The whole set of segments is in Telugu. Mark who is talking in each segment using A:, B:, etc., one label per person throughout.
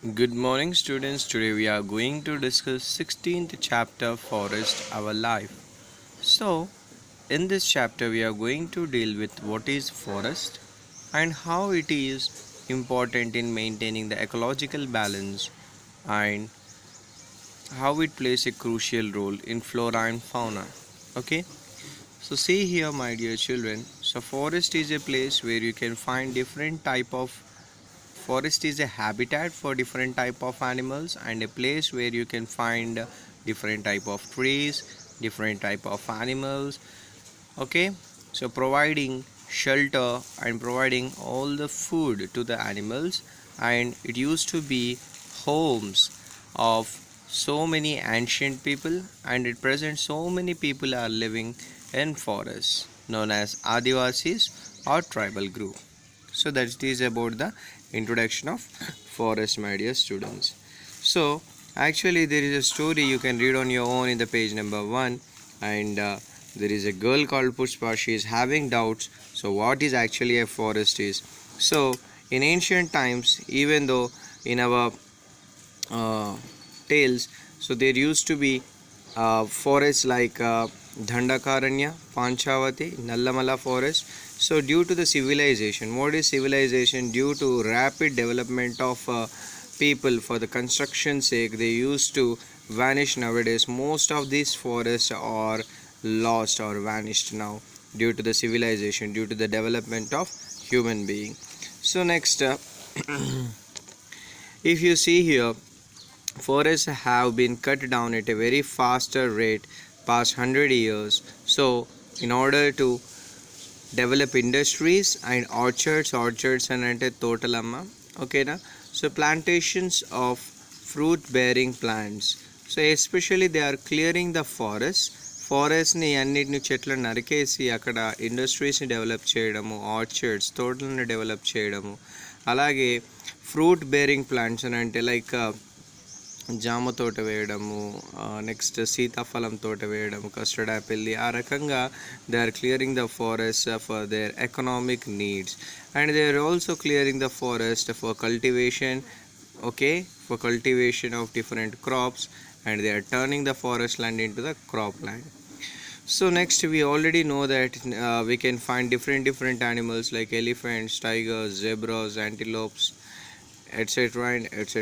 A: Good morning, students. Today we are going to discuss 16th chapter Forest Our Life. So, in this chapter we are going to deal with what is forest and how it is important in maintaining the ecological balance and how it plays a crucial role in flora and fauna. Okay? So see here my dear children. So forest is a place where you can find different type of forest is a habitat for different type of animals and a place where you can find different type of trees, different type of animals. Okay, so providing shelter and providing all the food to the animals, and it used to be homes of so many ancient people, and at present so many people are living in forests known as Adivasis or tribal group. So that is about the introduction of forest, my dear students. So actually there is a story you can read on your own in the page number 1, and there is a girl called Pushpa. She is having doubts. So what is actually a forest is? So in ancient times, even though in our uh, tales, so there used to be forests like Dandakaranya, Panchavati, Nallamala forest. So due to the civilization, what is civilization? Due to rapid development of people for the construction sake, they used to vanish nowadays. Most of these forests are lost or vanished now due to the civilization, due to the development of human being. So next, if you see here, forests have been cut down at a very faster rate past 100 years. So in order to develop industries and orchards and ante totalama, okay na. So plantations of fruit bearing plants, so especially they are clearing the forest ని అన్నిటిని చెట్లను నరికేసి అక్కడ ఇండస్ట్రీస్ని డెవలప్ చేయడము, ఆర్చర్డ్స్ తోటలను డెవలప్ చేయడము, అలాగే ఫ్రూట్ బేరింగ్ ప్లాంట్స్ అని అంటే లైక్ జామ తోట వేయడము, నెక్స్ట్ సీతాఫలం తోట వేయడము, కస్టర్డ్ యాపిల్ది, ఆ రకంగా they are clearing the forest for their economic needs, and they are also clearing the forest for cultivation, okay, for cultivation of different crops, and they are turning the forest land into the crop land. So next we already know that we can find different animals like elephants, tigers, zebras, antelopes, etc and etc.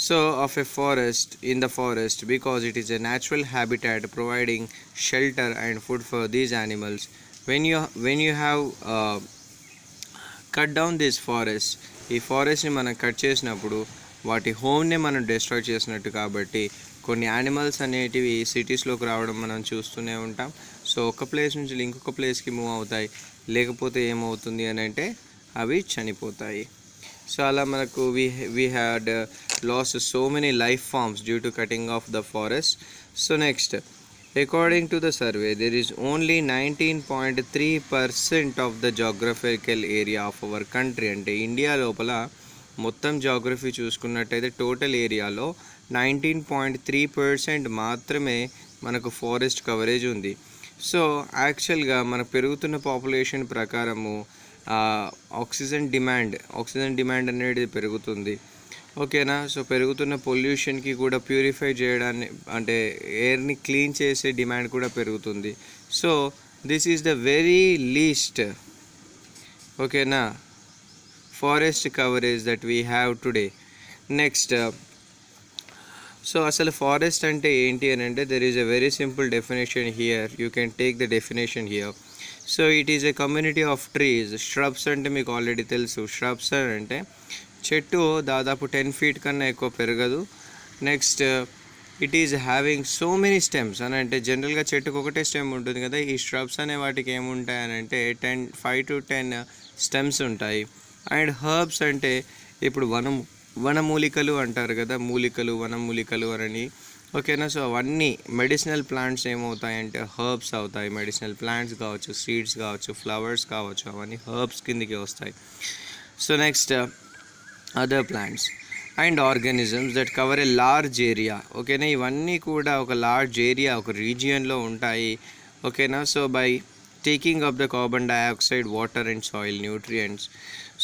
A: So of a forest, in the forest, because it is a natural habitat providing shelter and food for these animals, when you have cut down this forest, ఈ ఫారెస్ట్ని మనం కట్ చేసినప్పుడు వాటి హోమ్ని మనం డిస్ట్రాయ్ చేసినట్టు, కాబట్టి కొన్ని యానిమల్స్ అనేటివి సిటీస్లోకి రావడం మనం చూస్తూనే ఉంటాం. సో ఒక ప్లేస్ నుంచి ఇంకొక ప్లేస్కి మూవ్ అవుతాయి, లేకపోతే ఏమవుతుంది అని అంటే అవి చనిపోతాయి. సో అలా మనకు we had lost so many life forms due to cutting off the forest. So next, according to the survey, there is only 19.3% of the geographical area of our country. అంటే ఇండియా లోపల మొత్తం జాగ్రఫీ చూసుకున్నట్టయితే టోటల్ ఏరియాలో 19.3% మాత్రమే మనకు ఫారెస్ట్ కవరేజ్ ఉంది. సో యాక్చువల్గా మన పెరుగుతున్న పాపులేషన్ ప్రకారము ఆక్సిజన్ డిమాండ్ అనేది పెరుగుతుంది, ఓకేనా. సో పెరుగుతున్న పొల్యూషన్కి కూడా ప్యూరిఫై చేయడాన్ని అంటే ఎయిర్ని క్లీన్ చేసే డిమాండ్ కూడా పెరుగుతుంది. So this is the very least, ఓకేనా, forest coverage that we have today. Next, so అసలు ఫారెస్ట్ అంటే ఏంటి అని అంటే there is a very simple definition here, you can take the definition here. So it is a community of trees. Shrubs అంటే మీకు ఆల్రెడీ తెలుసు, ష్రబ్స్ అని అంటే చెట్టు దాదాపు 10 feet కన్నా ఎక్కువ పెరగదు. Next, it is having so many stems అని అంటే జనరల్గా చెట్టుకు ఒకటే స్టెమ్ ఉంటుంది కదా, ఈ ష్రబ్స్ అనే వాటికి ఏముంటాయి అని అంటే 5 to 10 స్టెమ్స్ ఉంటాయి. అండ్ హర్బ్స్ అంటే ఇప్పుడు వనమూలికలు అంటారు కదా, వనమూలికలు అని, ఓకేనా. సో అవన్నీ మెడిసినల్ ప్లాంట్స్ ఏమవుతాయంటే హర్బ్స్ అవుతాయి. మెడిసినల్ ప్లాంట్స్ కావచ్చు, సీడ్స్ కావచ్చు, ఫ్లవర్స్ కావచ్చు, అవన్నీ హర్బ్స్ కిందికి వస్తాయి. So next, other plants and organisms that cover a large area, ఓకేనా. ఇవన్నీ కూడా ఒక లార్జ్ ఏరియా, ఒక రీజియన్లో ఉంటాయి, ఓకేనా. So by taking up the carbon dioxide, water and soil nutrients.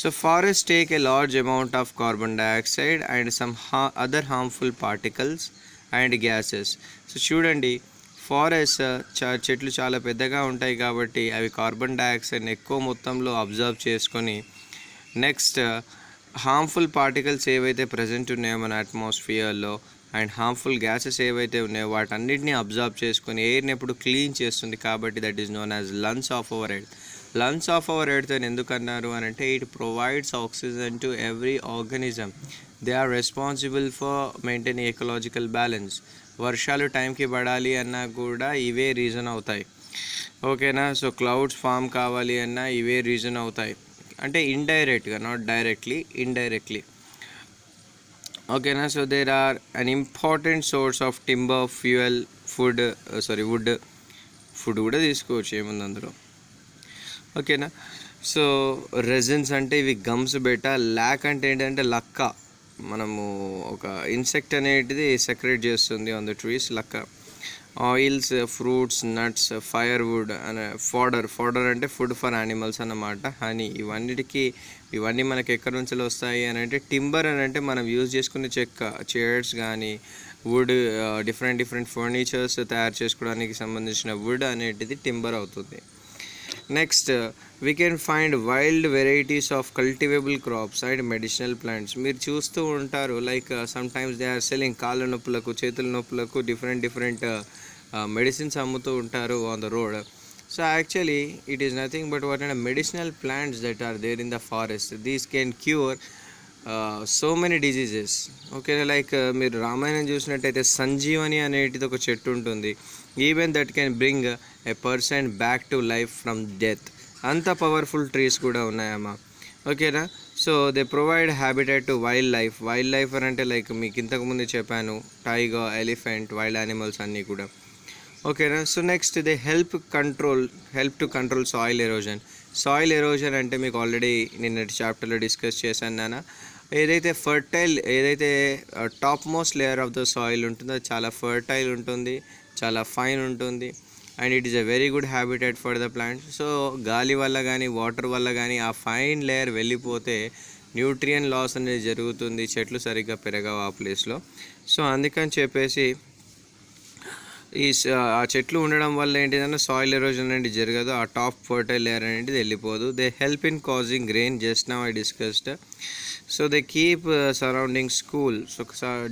A: So forests take a large amount of carbon dioxide and some other harmful particles and gases. So చూడండి, ఫారెస్ట్ చెట్లు చాలా పెద్దగా ఉంటాయి కాబట్టి అవి కార్బన్ డైఆక్సైడ్ని ఎక్కువ మొత్తంలో అబ్జర్వ్ చేసుకొని నెక్స్ట్ హార్మ్ఫుల్ పార్టికల్స్ ఏవైతే ప్రజెంట్ ఉన్నాయో మన అట్మాస్ఫియర్లో అండ్ హార్మ్ఫుల్ గ్యాసెస్ ఏవైతే ఉన్నాయో వాటన్నిటిని అబ్జర్వ్ చేసుకొని ఎయిర్ని ఎప్పుడు క్లీన్ చేస్తుంది కాబట్టి that is known as lungs of our earth. Lungs of our earth అని ఎందుకు అన్నారు అని అంటే it provides oxygen to every organism. They are responsible for maintaining ecological balance. వర్షాలు టైంకి పడాలి అన్నా కూడా ఇవే రీజన్ అవుతాయి, ఓకేనా. సో క్లౌడ్స్ ఫామ్ కావాలి అన్నా ఇవే రీజన్ అవుతాయి, అంటే ఇండైరెక్ట్గా, నాట్ డైరెక్ట్లీ, ఇండైరెక్ట్లీ, ఓకేనా. So there are an important source of timber, fuel, wood కూడా తీసుకోవచ్చు, ఏముంది అందులో, ఓకేనా. సో రెజిన్స్ అంటే ఇవి గమ్స్ బెట. ల్యాక్ అంటే ఏంటంటే లక్క, మనము ఒక ఇన్సెక్ట్ అనేటిది సెక్రేట్ చేస్తుంది ఆన్ ద ట్రీస్, లక్క. Oils, fruits, nuts, fire wood అనే ఫోడర్ అంటే ఫుడ్ ఫర్ యానిమల్స్ అన్నమాట. హనీ, ఇవన్నీ మనకి ఎక్కడి నుంచి వస్తాయి అని అంటే టింబర్ అని అంటే మనం యూజ్ చేసుకునే చెక్క, చైర్స్ కానీ వుడ్, డిఫరెంట్ ఫర్నిచర్స్ తయారు చేసుకోవడానికి సంబంధించిన వుడ్ అనేటిది టింబర్ అవుతుంది. Next we can find wild varieties of cultivable crops and medicinal plants. మీరు చూస్తూ ఉంటారు, like sometimes they are selling కాళ్ళ నొప్పులకు, చేతుల నొప్పులకు డిఫరెంట్ మెడిసిన్స్ అమ్ముతూ ఉంటారు on the road. So actually it is nothing but what and medicinal plants that are there in the forest. These can cure so many diseases, okay. Like మీరు రామాయణం చూసినట్టయితే సంజీవని అనేటిది ఒక చెట్టు ఉంటుంది. Even that can bring a person back to life from death. అంత పవర్ఫుల్ ట్రీస్ కూడా ఉన్నాయమ్మా, ఓకేనా. So they provide habitat to wild life అని అంటే లైక్ మీకు ఇంతకుముందు చెప్పాను, టైగర్, ఎలిఫెంట్, వైల్డ్ యానిమల్స్ అన్నీ కూడా, ఓకేనా. So next they help to control soil erosion అంటే మీకు ఆల్రెడీ నిన్నటి చాప్టర్లో డిస్కస్ చేశాను నాన్న. ఏదైతే top most layer of the soil ఉంటుందో అది చాలా ఫర్టైల్ ఉంటుంది, చాలా ఫైన్ ఉంటుంది, and it is a very good habitat for the plants. So గాలి వల్ల కానీ వాటర్ వల్ల కానీ ఆ ఫైన్ లేయర్ వెళ్ళిపోతే న్యూట్రియన్ లాస్ అనేది జరుగుతుంది, చెట్లు సరిగ్గా పెరగవు ఆ ప్లేస్లో. సో అందుకని చెప్పేసి ఆ చెట్లు ఉండడం వల్ల ఏంటిదంటే సాయిల్ ఎరోజన్ అనేది జరగదు, ఆ టాప్ ఫర్టైల్ లేయర్ అనేది వెళ్ళిపోదు. They help in causing rain, just now I discussed. So they keep surroundings cool. So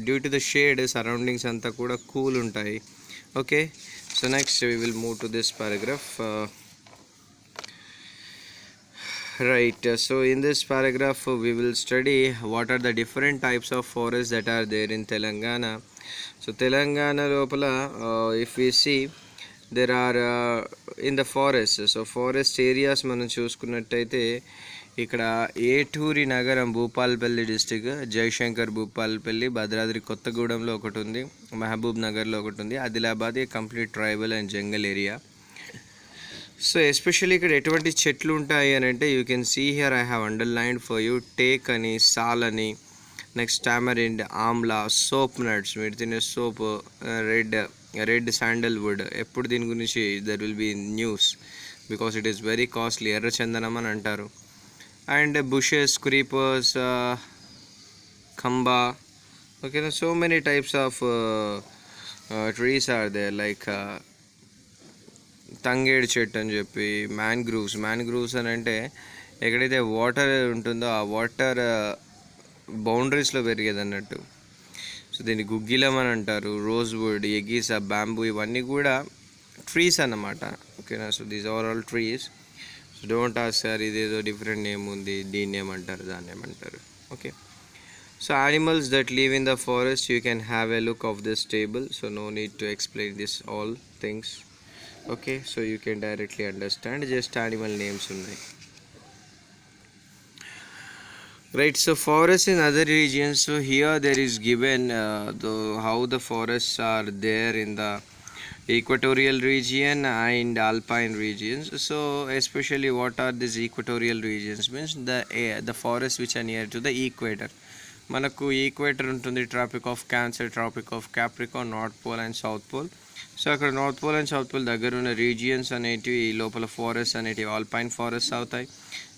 A: due to the shade surroundings అంతా కూడా కూల్ ఉంటాయి, okay. So next we will move to this paragraph. Right, so in this paragraph we will study what are the different types of forests that are there in Telangana. So Telangana lopala, if we see, there are in the forests, so forest areas మనం చూసుకున్నట్టయితే ఇక్కడ ఏటూరి నగరం, భూపాల్పల్లి డిస్టిక్, జయశంకర్ భూపాల్పల్లి, భద్రాద్రి కొత్తగూడెంలో ఒకటి ఉంది, మహబూబ్ నగర్లో ఒకటి ఉంది, Adilabad complete tribal and jungle area. So especially ఇక్కడ ఎటువంటి చెట్లు ఉంటాయి అని అంటే you can see here, I have underlined for you. Teak అని, సాల్ అని, next tamarind, amla, soap nuts, మీరు తినే సోప్, రెడ్ శాండల్వుడ్. ఎప్పుడు దీని గురించి there will be news because it is very costly, ఎర్ర చందనం అని అంటారు. And bushes, creepers, khamba, okay. So many types of trees are there, like తంగేడు చెట్టు అని చెప్పి, మ్యాంగ్రూవ్స్ అని అంటే ఎక్కడైతే వాటర్ ఉంటుందో ఆ వాటర్ బౌండరీస్లో పెరిగేది అన్నట్టు. సో దీన్ని గుగ్గిలం అని అంటారు. రోజ్వుడ్, ఎగీసా, బ్యాంబూ, ఇవన్నీ కూడా ట్రీస్ అన్నమాట, ఓకేనా. So these are all trees. So don't ask sir ఇదేదో డిఫరెంట్ నేమ్ ఉంది, దీన్ని ఏమంటారు, దాన్ని ఏమంటారు, okay. So animals that live in the forest, you can have a look of this table. So no need to explain this all things, okay. So you can directly understand, just animal names ఉన్నాయి, right. So forests in other regions, so here there is given how the forests are there in the equatorial region and alpine regions. So especially what are these equatorial regions means the forests which are near to the equator. మనకు ఈక్వేటర్ ఉంటుంది, Tropic of Cancer, Tropic of Capricorn, North Pole and South Pole. So అక్కడ North Pole and South Pole దగ్గర ఉన్న రీజియన్స్ అనేటివి లోపల ఫారెస్ట్ అనేటివి ఆల్పైన్ ఫారెస్ట్ అవుతాయి.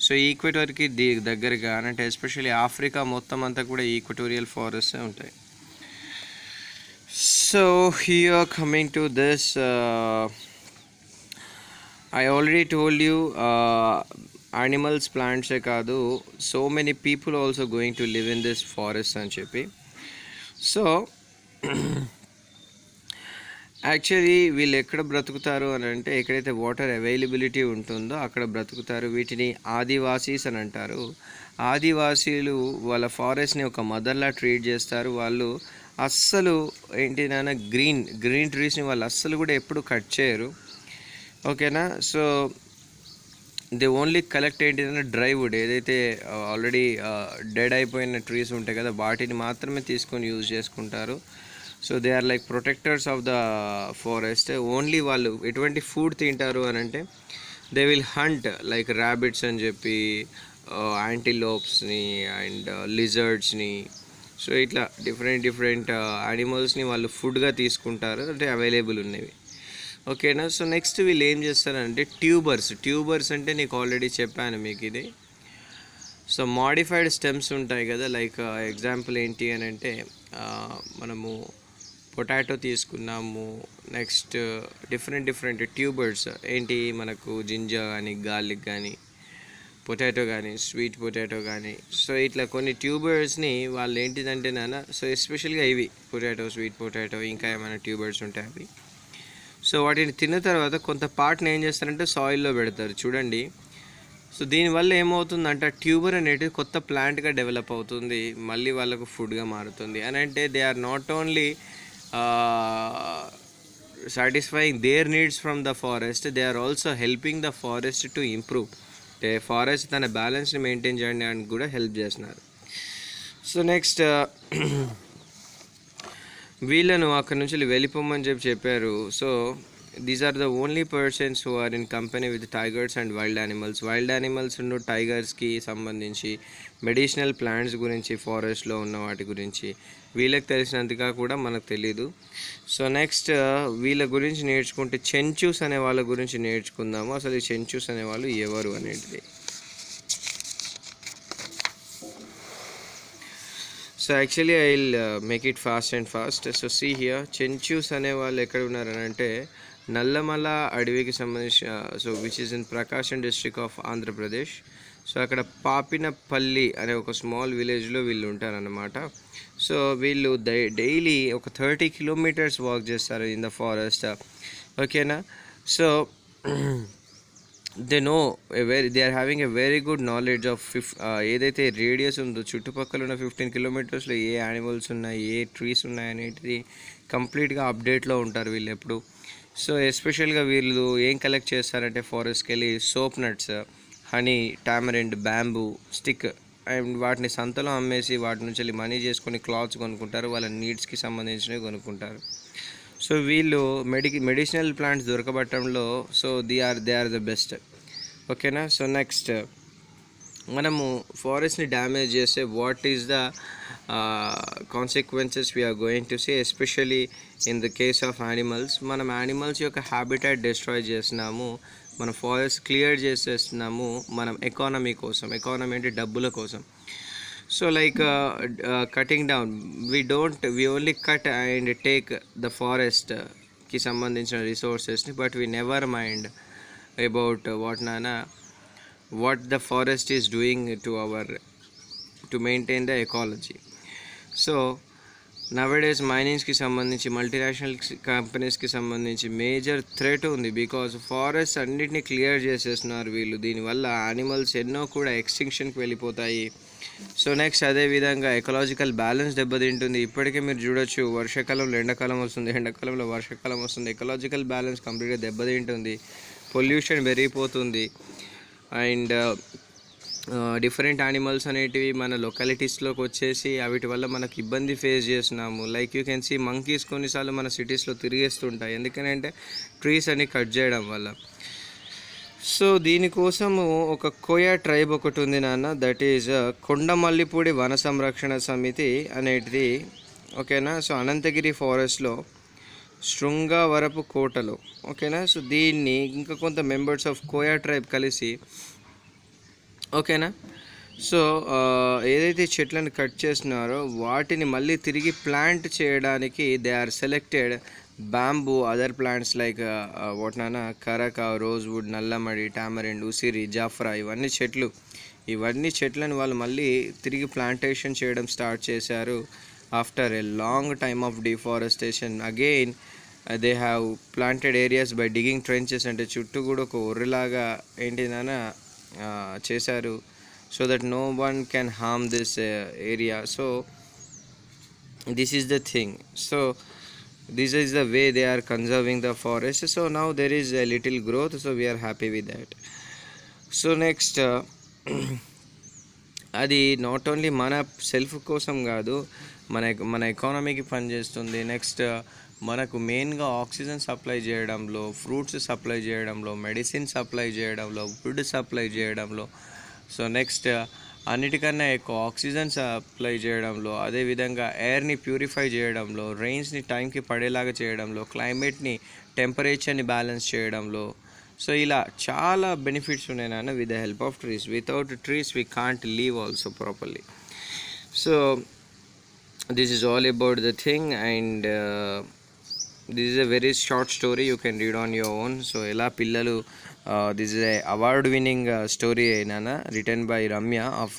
A: సో ఈక్వేటర్కి దగ్గరగా అంటే ఎస్పెషల్లీ ఆఫ్రికా మొత్తం అంతా కూడా ఈక్వటోరియల్ ఫారెస్ట్ ఉంటాయి. So here coming to this, I already told you animals, plants కాదు, so many people also going to live in this forest అని చెప్పి. సో యాక్చువల్లీ వీళ్ళు ఎక్కడ బ్రతుకుతారు అని అంటే ఎక్కడైతే వాటర్ అవైలబిలిటీ ఉంటుందో అక్కడ బ్రతుకుతారు. వీటిని ఆదివాసీస్ అని అంటారు. ఆదివాసీలు వాళ్ళ ఫారెస్ట్ని ఒక మదర్లా ట్రీట్ చేస్తారు. వాళ్ళు అస్సలు ఏంటిదైనా గ్రీన్ ట్రీస్ని వాళ్ళు అస్సలు కూడా ఎప్పుడు కట్ చేయరు, ఓకేనా. సో దే ఓన్లీ కలెక్ట్ ఏంటిదైనా డ్రై వుడ్, ఏదైతే ఆల్రెడీ డెడ్ అయిపోయిన ట్రీస్ ఉంటాయి కదా వాటిని మాత్రమే తీసుకొని యూజ్ చేసుకుంటారు. So they are like protectors of the forest. Only వాళ్ళు ఎటువంటి ఫుడ్ తింటారు అని అంటే they will hunt like rabbits అని చెప్పి, యాంటీలోప్స్ని అండ్ లిజర్డ్స్ని. సో ఇట్లా డిఫరెంట్ యానిమల్స్ని వాళ్ళు ఫుడ్గా తీసుకుంటారు, అంటే అవైలబుల్ ఉన్నవి, ఓకేనా. సో నెక్స్ట్ వీళ్ళు ఏం చేస్తారంటే ట్యూబర్స్ అంటే నీకు ఆల్రెడీ చెప్పాను మీకు ఇది. సో మాడిఫైడ్ స్టెమ్స్ ఉంటాయి కదా, లైక్ ఎగ్జాంపుల్ ఏంటి అని అంటే మనము పొటాటో తీసుకున్నాము. నెక్స్ట్ డిఫరెంట్ ట్యూబర్స్ ఏంటి మనకు జింజర్ కానీ, గార్లిక్ కానీ, పొటాటో కానీ, స్వీట్ పొటాటో కానీ. సో ఇట్లా కొన్ని ట్యూబర్స్ని వాళ్ళు ఏంటిదంటే సో ఎస్పెషల్గా ఇవి పొటాటో, స్వీట్ పొటాటో, ఇంకా ఏమైనా ట్యూబర్స్ ఉంటాయి అవి. సో వాటిని తిన్న తర్వాత కొంత పార్ట్ని ఏం చేస్తారంటే సాయిల్లో పెడతారు చూడండి. సో దీనివల్ల ఏమవుతుందంటే ట్యూబర్ అనేది కొత్త ప్లాంట్గా డెవలప్ అవుతుంది, మళ్ళీ వాళ్ళకు ఫుడ్గా మారుతుంది. అని అంటే they are not only satisfying their needs from the forest, they are also helping the forest to improve. Forest తన బ్యాలెన్స్ని మెయింటైన్ చేయడానికి కూడా హెల్ప్ చేస్తున్నారు. సో నెక్స్ట్ వీళ్ళను అక్కడ నుంచి వెళ్ళిపోమని చెప్పారు. So these are the only persons who are in company with tigers and wild animals టైగర్స్కి సంబంధించి మెడిసినల్ ప్లాంట్స్ గురించి, ఫారెస్ట్లో ఉన్న వాటి గురించి వీళ్ళకి తెలిసినంతగా కూడా మనకు తెలీదు. సో నెక్స్ట్ వీళ్ళ గురించి నేర్చుకుంటే చెంచూస్ అనే వాళ్ళ గురించి నేర్చుకుందాము. అసలు ఈ చెంచూస్ అనేవాళ్ళు ఎవరు అనేది. So actually I will make it fast. So see here, Chenchus అనే వాళ్ళు ఎక్కడ ఉన్నారని అంటే నల్లమల అడవికి సంబంధించిన, so which is in Prakasam district of Andhra Pradesh. So అక్కడ పాపినపల్లి అనే ఒక స్మాల్ విలేజ్లో వీళ్ళు ఉంటారన్నమాట. సో వీళ్ళు డైలీ ఒక 30 కిలోమీటర్స్ వాక్ చేస్తారు ఇన్ ద ఫారెస్ట్, ఓకేనా. So they are having a very good knowledge of ఏదైతే రేడియస్ ఉందో చుట్టుపక్కల ఉన్న 15 కిలోమీటర్స్లో ఏ యానిమల్స్ ఉన్నాయి, ఏ ట్రీస్ ఉన్నాయి అనేది కంప్లీట్గా అప్డేట్లో ఉంటారు వీళ్ళు ఎప్పుడు. సో ఎస్పెషల్గా వీళ్ళు ఏం కలెక్ట్ చేస్తారంటే ఫారెస్ట్కి వెళ్ళి soap nuts, honey, tamarind, bamboo, stick and వాటిని సంతలో అమ్మేసి వాటి నుంచి వెళ్ళి మనీ చేసుకొని క్లాత్స్ కొనుక్కుంటారు, వాళ్ళ నీడ్స్కి సంబంధించినవి కొనుక్కుంటారు. సో వీళ్ళు మెడిసినల్ ప్లాంట్స్ దొరకబట్టడంలో so they are the best, ఓకేనా. సో నెక్స్ట్ మనము ఫారెస్ట్ని డ్యామేజ్ చేస్తే what is the consequences we're going to see, especially in the case of animals. మనం యానిమల్స్ యొక్క హ్యాబిటాట్ డిస్ట్రాయ్ చేస్తున్నాము, మన ఫారెస్ట్ క్లియర్ చేసేస్తున్నాము మనం ఎకానమీ అంటే డబ్బుల కోసం. So like cutting down, we only cut and take the forestకి సంబంధించిన రిసోర్సెస్ని, but we never mind about what the forest is doing to maintain the ecology. So nowadays మైనింగ్స్కి సంబంధించి, మల్టీనేషనల్ కంపెనీస్కి సంబంధించి మేజర్ థ్రెట్ ఉంది, బికాజ్ ఫారెస్ట్ అన్నిటినీ క్లియర్ చేసేస్తున్నారు వీళ్ళు. దీనివల్ల యానిమల్స్ ఎన్నో కూడా ఎక్స్టింక్షన్కి వెళ్ళిపోతాయి. సో నెక్స్ట్ అదేవిధంగా ఎకలాజికల్ బ్యాలెన్స్ దెబ్బతింటుంది. ఇప్పటికే మీరు చూడొచ్చు, వర్షాకాలంలో ఎండాకాలం వస్తుంది, ఎండాకాలంలో వర్షాకాలం వస్తుంది, ఎకలాజికల్ బ్యాలెన్స్ కంప్లీట్గా దెబ్బతింటుంది, పొల్యూషన్ పెరిగిపోతుంది. అండ్ డిఫరెంట్ యానిమల్స్ అనేటివి మన లొకాలిటీస్లోకి వచ్చేసి వీటి వల్ల మనకు ఇబ్బంది ఫేస్ చేస్తున్నాము. Like you can see monkeys కొన్నిసార్లు మన సిటీస్లో తిరిగేస్తుంటాయి, ఎందుకంటే ట్రీస్ అన్ని కట్ చేయడం వల్ల. సో దీనికోసము ఒక కోయా ట్రైబ్ ఒకటి ఉంది నాన్న, దట్ ఈజ్ కొండమల్లిపూడి వన సంరక్షణ సమితి అనేటిది. ఓకేనా. సో అనంతగిరి ఫారెస్ట్లో శృంగవరపు కోటలో. ఓకేనా. సో దీన్ని ఇంకా కొంత మెంబర్స్ ఆఫ్ కోయా ట్రైబ్ కలిసి, ఓకేనా, సో ఏదైతే చెట్లను కట్ చేస్తున్నారో వాటిని మళ్ళీ తిరిగి ప్లాంట్ చేయడానికి they are selected bamboo, other plants like వాట్నానా కరక, రోజ్వుడ్, నల్లమడి, టామరిండ్, ఉసిరి, జాఫ్రా, ఇవన్నీ చెట్లను వాళ్ళు మళ్ళీ తిరిగి ప్లాంటేషన్ చేయడం స్టార్ట్ చేశారు. After a long time of deforestation again they have planted areas by digging trenches. అంటే చుట్టూ కూడా ఒక ఒర్రెలాగా ఏంటిదైనా చేశారు, so that no one can harm this area. So this is the thing. So this is the way they are conserving the forest. So now there is a little growth, so we are happy with that. So next అది నాట్ ఓన్లీ మన సెల్ఫ్ కోసం కాదు, మన ఎకానమీకి పనిచేస్తుంది. నెక్స్ట్ మనకు మెయిన్గా ఆక్సిజన్ సప్లై చేయడంలో, ఫ్రూట్స్ సప్లై చేయడంలో, మెడిసిన్ సప్లై చేయడంలో, ఫుడ్ సప్లై చేయడంలో, సో నెక్స్ట్ అన్నిటికన్నా ఎక్కువ ఆక్సిజన్ సప్లై చేయడంలో, అదేవిధంగా ఎయిర్ని ప్యూరిఫై చేయడంలో, రెయిన్స్ని టైంకి పడేలాగా చేయడంలో, క్లైమేట్ని టెంపరేచర్ని బ్యాలెన్స్ చేయడంలో. సో ఇలా చాలా బెనిఫిట్స్ ఉన్నాయి నాన్న with the help of trees. Without trees we can't leave also properly. So this is all about the thing and this is a very short story, you can read on your own. So ela pillalu this is a award winning story nana, written by Ramya of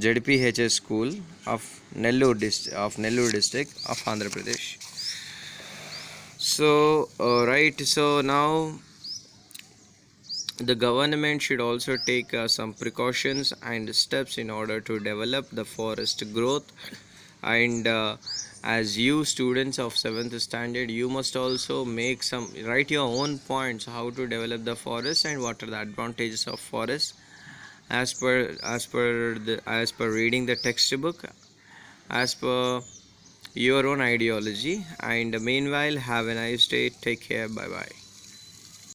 A: ZPHS school of Nellore district of Andhra Pradesh. So right, so now the government should also take some precautions and steps in order to develop the forest growth. And as you students of 7th standard, you must also write your own points how to develop the forest and what are the advantages of forest as per reading the textbook, as per your own ideology. And meanwhile, have a nice day, take care, bye bye.